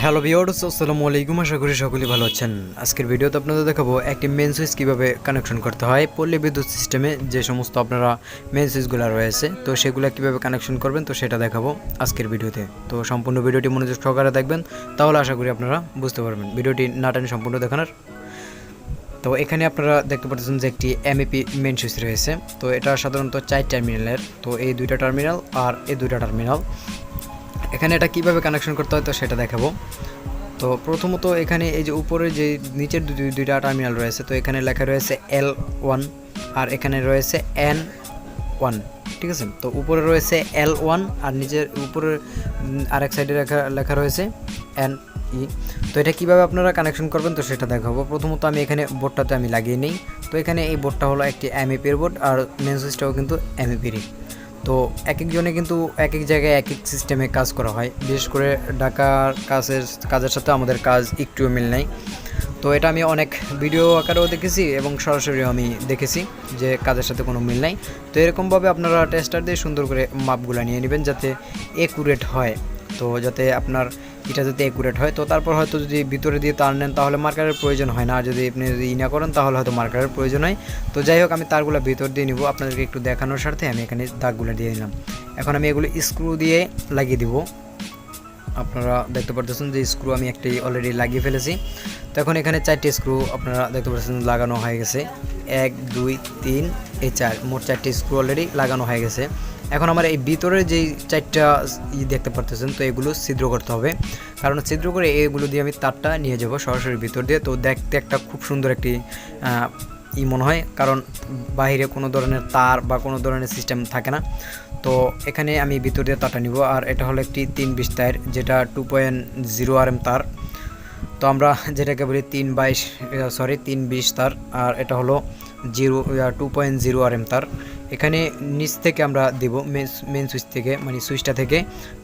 Hello viewers, আসসালামু আলাইকুম। আশা করি সকলেই ভালো আছেন। আজকের ভিডিওতে আপনাদের দেখাবো একটি মেন সুইচ কীভাবে কানেকশন করতে হয় পল্লী বিদ্যুৎ সিস্টেমে। যে সমস্ত আপনারা মেন সুইচগুলো রয়েছে তো সেগুলো কীভাবে কানেকশন করবেন তো সেটা দেখাবো আজকের ভিডিওতে। তো সম্পূর্ণ ভিডিওটি মনোযোগ সহকারে দেখবেন, তাহলে আশা করি আপনারা বুঝতে পারবেন। ভিডিওটি না টেনে সম্পূর্ণ দেখানোর। তো এখানে আপনারা দেখতে পাচ্ছেন যে একটি এমইপি মেন সুইচ রয়েছে। তো এটা সাধারণত 4 টার্মিনালের। তো এই দুইটা টার্মিনাল আর এই দুইটা টার্মিনাল, এখানে এটা কিভাবে কানেকশন করতে হয় তো সেটা দেখাবো। তো প্রথমত এখানে এই যে উপরে যে নিচের দুইটা টার্মিনাল রয়েছে, তো এখানে লেখা রয়েছে L1 আর এখানে রয়েছে N1, ঠিক আছে। তো উপরে রয়েছে L1 আর নিচের উপরে আরেক সাইডে লেখা রয়েছে NE। তো এটা কিভাবে আপনারা কানেকশন করবেন তো সেটা দেখাবো। প্রথমত আমি এখানে বোর্ডটাতে আমি লাগিয়ে নিই। তো এখানে এই বোর্ডটা হলো একটি এমইপির বোর্ড আর মেন সুইচটাও কিন্তু এমইপিরই। তো এক একজনে কিন্তু এক এক জায়গায় এক এক সিস্টেমে কাজ করা হয়। বিশেষ করে ঢাকার কাজের সাথে আমাদের কাজ একটুও মিল নাই। তো এটা আমি অনেক ভিডিও আকারেও দেখেছি এবং সরাসরিও আমি দেখেছি যে কাজের সাথে কোনো মিল নাই। তো এরকমভাবে আপনারা টেস্টার দিয়ে সুন্দর করে মাপগুলো নিয়ে নেবেন যাতে একুরেট হয়। তো যাতে আপনার এটা যাতে একুরেট হয়, তো তারপর হয়তো যদি ভিতরে দিয়ে তার নেন তাহলে মার্কারের প্রয়োজন হয় না, আর যদি আপনি যদি না করেন তাহলে হয়তো মার্কারের প্রয়োজন হয়। তো যাই হোক, আমি তারগুলো ভিতর দিয়ে নিব আপনাদেরকে একটু দেখানোর স্বার্থে আমি এখানে দাগগুলো দিয়ে নিলাম। এখন আমি এগুলো স্ক্রু দিয়ে লাগিয়ে দিব। আপনারা দেখতে পাচ্ছেন যে স্ক্রু আমি একটি অলরেডি লাগিয়ে ফেলেছি। তো এখন এখানে 4টি স্ক্রু আপনারা দেখতে পাচ্ছেন লাগানো হয়ে গেছে। 1 2 3 এই 4, মোট 4টি স্ক্রু অলরেডি লাগানো হয়ে গেছে। এখন আমার এই ভিতরে যেই 4টা দেখতে পাচ্ছেন তো এগুলো ছিদ্র করতে হবে, কারণ ছিদ্র করে এগুলো দিয়ে আমি তারটা নিয়ে যাব সরাসরি ভিতর দিয়ে। তো দেখতে একটা খুব সুন্দর একটি মনে হয়, কারণ বাইরে কোনো ধরনের তার বা কোনো ধরনের সিস্টেম থাকে না। তো এখানে আমি ভিতর দিয়ে তারটা নিব। আর এটা হলো একটি 320 তার, যেটা 2.0 RM তার। তো আমরা যেটাকে বলি 320 তার, আর এটা হলো 2.0 RM তার। এখানে নিচ থেকে আমরা দেব মেন সুইচ থেকে, মানে সুইচটা থেকে,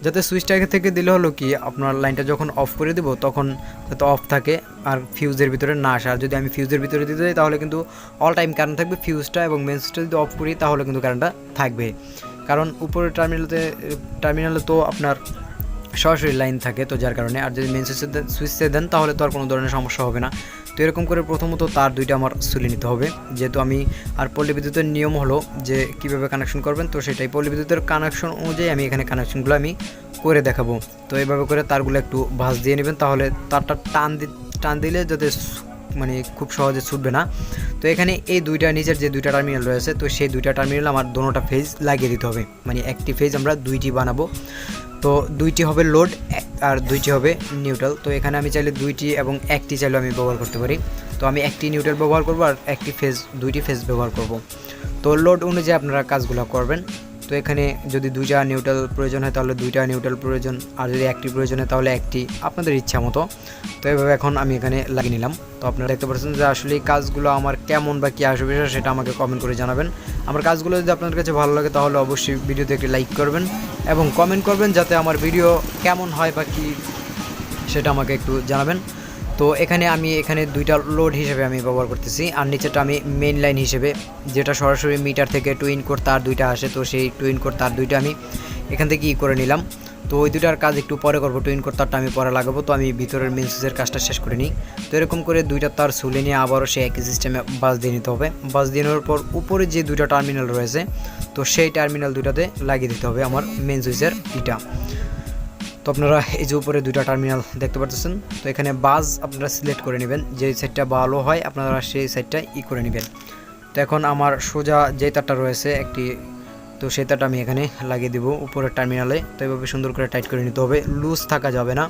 যাতে সুইচটা থেকে দিলে হলো কি আপনার লাইনটা যখন অফ করে দেব তখন যাতে অফ থাকে আর ফিউজের ভিতরে না আসে। আর যদি আমি ফিউজের ভিতরে দিতে যাই তাহলে কিন্তু অল টাইম কারেন্ট থাকবে ফিউজটা, এবং মেন সুইচটা যদি অফ করি তাহলে কিন্তু কারেন্টটা থাকবে। কারণ উপরের টার্মিনালে তো আপনার সরাসরি লাইন থাকে, তো যার কারণে। আর যদি মেন সুইচে দেন তাহলে তো আর কোনো ধরনের সমস্যা হবে না। তো এরকম করে প্রথমত তার দুইটা আমার সুলে নিতে হবে, যেহেতু আমি আর পল্লী বিদ্যুতের নিয়ম হলো যে কীভাবে কানেকশন করবেন তো সেটাই পল্লী বিদ্যুতের কানেকশন অনুযায়ী আমি এখানে কানেকশনগুলো আমি করে দেখাবো। তো এইভাবে করে তারগুলো একটু ভাঁজ দিয়ে নেবেন, তাহলে তারটা টান দিলে যাতে মানে খুব সহজে ছুটবে না। তো এখানে এই দুইটা নিচের যে দুইটা টার্মিনাল রয়েছে তো সেই দুইটা টার্মিনাল আমার দোনোটা ফেজ লাগিয়ে দিতে হবে, মানে একটি ফেজ আমরা দুইটি বানাবো। তো দুইটি হবে লোড আর দুইটি হবে নিউট্রাল। তো এখানে আমি চাইলে দুইটি এবং একটি চাইলে আমি ব্যবহার করতে পারি। তো আমি একটি নিউট্রাল ব্যবহার করব আর দুইটি ফেজ ব্যবহার করব। তো লোড অনুযায়ী আপনারা কাজগুলো করবেন। তো এখানে যদি দুইটা নিউট্রাল প্রয়োজন হয় তাহলে দুইটা নিউট্রাল প্রয়োজন, আর যদি একটি প্রয়োজন হয় তাহলে একটি, আপনাদের ইচ্ছা মতো। তো এইভাবে এখন আমি এখানে লাগিয়ে নিলাম। তো আপনারা দেখতে পাচ্ছেন যে আসলে এই কাজগুলো আমার কেমন বা কী আসবে সেটা আমাকে কমেন্ট করে জানাবেন। আমার কাজগুলো যদি আপনাদের কাছে ভালো লাগে তাহলে অবশ্যই ভিডিওতে একটি লাইক করবেন এবং কমেন্ট করবেন যাতে আমার ভিডিও কেমন হয় বা কী সেটা আমাকে একটু জানাবেন। তো আমি এখানে দুইটা লোড হিসেবে আমি ব্যবহার করতেছি, আর নিচেটা আমি মেইন লাইন হিসেবে, যেটা সরাসরি মিটার থেকে টুইন কোর তার দুইটা আসে। তো সেই টুইন কোর তার দুইটা আমি এখান থেকে করে নিলাম। তো ওই দুইটার কাজ একটু পরে করবো, টুইন কোর তারটা আমি পরে লাগাবো। তো আমি ভিতরের মেন সুইচের কাজটা শেষ করে নিই। তো এরকম করে দুইটা তার সুলে নিয়ে আবারও সেই একই সিস্টেমে বাস দিয়ে নিতে হবে। বাস দিয়ে নেওয়ার পর উপরে যে দুইটা টার্মিনাল রয়েছে তো সেই টার্মিনাল দুইটাতে লাগিয়ে দিতে হবে আমার মেন সুইচের ইটা। তো আপনারা এই যে উপরে দুইটা টার্মিনাল দেখতে পাচ্ছেন। তো এখানে বাস আপনারা সিলেক্ট করে নেবেন, যে সাইডটা ভালো হয় আপনারা সেই সাইডটা করে নেবেন। তো এখন আমার সোজা যে তারটা রয়েছে একটি, তো সেই তারটা আমি এখানে লাগিয়ে দিব উপরের টার্মিনালে। তো এইভাবে সুন্দর করে টাইট করে নিতে হবে, লুজ থাকা যাবে না,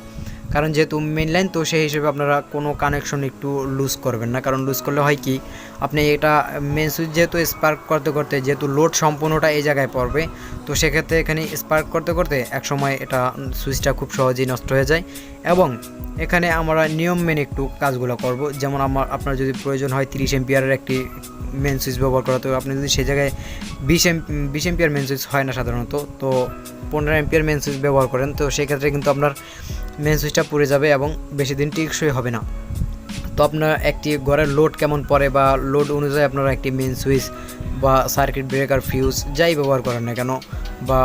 কারণ যেহেতু মেন লাইন তো সেই হিসেবে আপনারা কোনো কানেকশন একটু লুজ করবেন না। কারণ লুজ করলে হয় কি, আপনি এটা মেন সুইচ যেহেতু স্পার্ক করতে করতে যেহেতু লোড সম্পূর্ণটা এই জায়গায় পড়বে, তো সেক্ষেত্রে এখানে স্পার্ক করতে করতে একসময় এটা সুইচটা খুব সহজেই নষ্ট হয়ে যায়। এবং এখানে আমরা নিয়ম মেনে একটু কাজগুলো করব, যেমন আপনার যদি প্রয়োজন হয় 30 এম্পিয়ারের একটি মেন সুইচ ব্যবহার করা, তো আপনি যদি সেই জায়গায় 20 এম্পিয়ার মেন সুইচ হয় না সাধারণত, তো 15 এম্পিয়ার মেন সুইচ ব্যবহার করেন, তো সেক্ষেত্রে কিন্তু আপনার মেন সুইচটা পুড়ে যাবে এবং বেশি দিন টিকসই হবে না। তো আপনার একটি ঘরের লোড কেমন পড়ে বা লোড অনুযায়ী আপনারা একটি মেন সুইচ বা সার্কিট ব্রেকার ফিউজ যাই ব্যবহার করেন না কেন, বা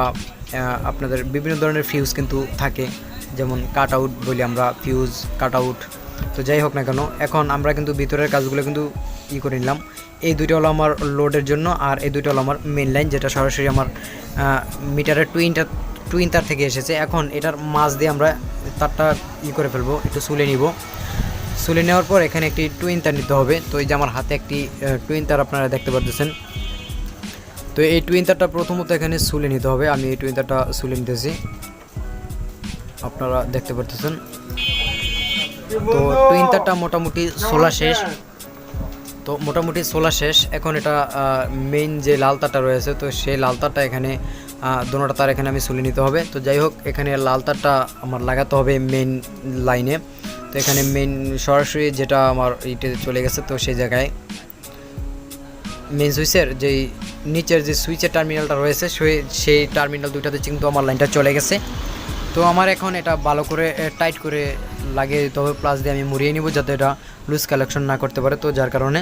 আপনাদের বিভিন্ন ধরনের ফিউজ কিন্তু থাকে। যেমন কাট আউট বলি আমরা, ফিউজ কাট আউট। তো যাই হোক না কেন, এখন আমরা কিন্তু ভিতরের কাজগুলো কিন্তু করে নিলাম। এই দুইটা হলো আমার লোডের জন্য, আর এই দুইটা হলো আমার মেন লাইন, যেটা সরাসরি আমার মিটারের টুইন তার থেকে এসেছে। এখন এটার মাছ দিয়ে আমরা তারটা করে ফেলবো, একটু সুলে নিব। সুলে নেওয়ার পর এখানে একটি টুইন তার নিতে হবে। তো এই যে আমার হাতে একটি টুইন তার আপনারা দেখতে পাচ্ছেন। তো এই টুইন তারটা প্রথমত এখানে সুলে নিতে হবে। আমি এই টুইন তারটা সুলে নিতেছি, আপনারা দেখতে পাচ্ছেন। তো টুইন তারটা মোটামুটি সোলা শেষ। এখন এটা মেইন যে লাল তারটা রয়েছে, তো সেই লাল তারটা এখানে দোনোটা তার এখানে আমি সুলে নিতে হবে। তো যাই হোক, এখানে লাল তারটা আমার লাগাতে হবে মেইন লাইনে। তো এখানে মেইন সরাসরি যেটা আমার ইটে চলে গেছে, তো সেই জায়গায় মেইন সুইচের যেই নিচের যে সুইচের টার্মিনালটা রয়েছে, সেই টার্মিনাল দুইটাতে কিন্তু আমার লাইনটা চলে গেছে। তো আমার এখন এটা ভালো করে টাইট করে লাগিয়ে দিতে হবে, প্লাস দিয়ে আমি মুড়িয়ে নিব যাতে এটা লুজ কালেকশন না করতে পারে। তো যার কারণে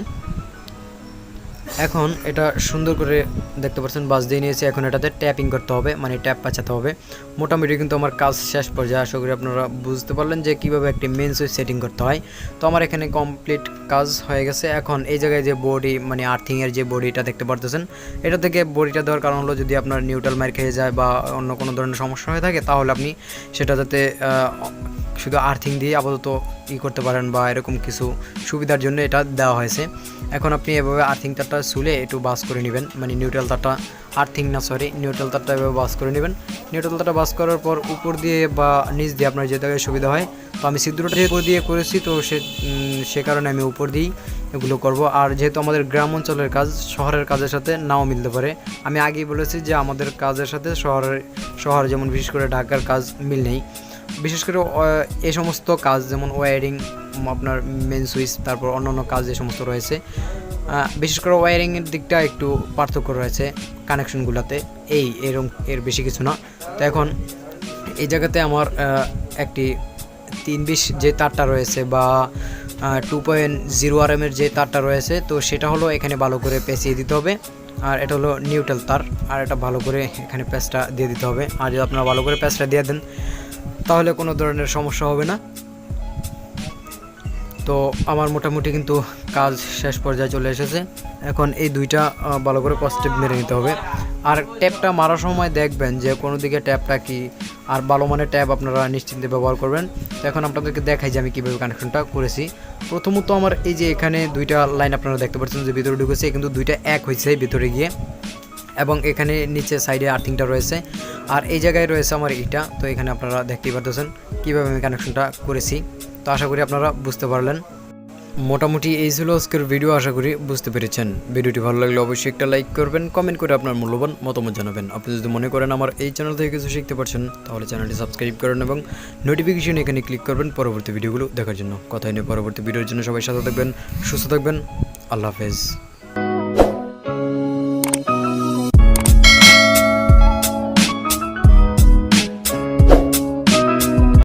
এখন এটা সুন্দর করে দেখতে পাচ্ছেন বাস দিয়ে নিয়েছি। এখন এটাতে ট্যাপিং করতে হবে, মানে ট্যাপ পাচাতে হবে। মোটামুটি কিন্তু আমার কাজ শেষ পর্যায়ে। আশা করি আপনারা বুঝতে পারলেন যে কীভাবে একটি মেন সুইচ সেটিং করতে হয়। তো আমার এখানে কমপ্লিট কাজ হয়ে গেছে। এখন এই জায়গায় যে বডি, মানে আর্থিংয়ের যে বডিটা দেখতে পারতেছেন, এটা থেকে বডিটা দেওয়ার কারণ হলো যদি আপনার নিউট্রাল মার খেয়ে যায় বা অন্য কোনো ধরনের সমস্যা হয়ে থাকে, তাহলে আপনি সেটা যাতে শুধু আর্থিং দিয়ে আপাতত করতে পারেন বা এরকম কিছু সুবিধার জন্য এটা দেওয়া হয়েছে। এখন আপনি এভাবে আর্থিং তারটা সুলে একটু বাস করে নেবেন, মানে নিউট্রাল তারটা, নিউট্রাল তারটা এভাবে বাস করে নেবেন। নিউট্রাল তারটা বাস করার পর উপর দিয়ে বা নিচ দিয়ে আপনার যে জায়গায় সুবিধা হয়। তো আমি ছিদ্রটা উপর দিয়ে করেছি, তো সে কারণে আমি উপর দিয়েই এগুলো করব। আর যেহেতু আমাদের গ্রাম অঞ্চলের কাজ শহরের কাজের সাথে নাও মিলতে পারে, আমি আগেই বলেছি যে আমাদের কাজের সাথে শহর যেমন বিশেষ করে ঢাকার কাজ মিল নেই। বিশেষ করে এই সমস্ত কাজ যেমন ওয়্যারিং, আপনার মেন সুইচ, তারপর অন্যান্য কাজ যে সমস্ত রয়েছে, বিশেষ করে ওয়্যারিংয়ের দিকটা একটু পার্থক্য রয়েছে কানেকশনগুলোতে, এর বেশি কিছু না। তো এখন এই জায়গাতে আমার একটি 320 যে তারটা রয়েছে বা 2.0 RM যে তারটা রয়েছে, তো সেটা হলো এখানে ভালো করে পেঁচিয়ে দিতে হবে। আর এটা হলো নিউট্রাল তার, আর এটা ভালো করে এখানে প্যাচটা দিয়ে দিতে হবে। আর যদি আপনারা ভালো করে প্যাচটা দিয়ে দেন, তাহলে কোনো ধরনের সমস্যা হবে না। তো আমার মোটামুটি কিন্তু কাজ শেষ পর্যায়ে চলে এসেছে। এখন এই দুইটা ভালো করে স্টেপ মেরে নিতে হবে। আর ট্যাপটা মারার সময় দেখবেন যে কোনো দিকে ট্যাপটা কি, আর ভালো মানের ট্যাপ আপনারা নিশ্চিন্তে ব্যবহার করবেন। তো এখন আপনাদেরকে দেখাই যে আমি কীভাবে কানেকশনটা করেছি। প্রথমত আমার এই যে এখানে দুইটা লাইন আপনারা দেখতে পাচ্ছেন যে ভিতরে ঢুকেছে, কিন্তু দুইটা এক হয়েছে ভিতরে গিয়ে, এবং এখানে নিচে সাইডে আর্থিংটা রয়েছে, আর এই জায়গায় রয়েছে আমার ইটা। তো এখানে আপনারা দেখতেই পাচ্ছেন কীভাবে আমি কানেকশনটা করেছি। তো আশা করি আপনারা বুঝতে পারলেন। মোটামুটি এই ছিল আজকের ভিডিও, আশা করি বুঝতে পেরেছেন। ভিডিওটি ভালো লাগলে অবশ্যই একটা লাইক করবেন, কমেন্ট করে আপনার মূল্যবান মতামত জানাবেন। আপনি যদি মনে করেন আমার এই চ্যানেল থেকে কিছু শিখতে পারছেন, তাহলে চ্যানেলটি সাবস্ক্রাইব করেন এবং নোটিফিকেশন এখানে ক্লিক করবেন পরবর্তী ভিডিওগুলো দেখার জন্য। কথা নিয়ে পরবর্তী ভিডিওর জন্য সবাই সাথে থাকবেন, সুস্থ থাকবেন। আল্লাহ হাফেজ।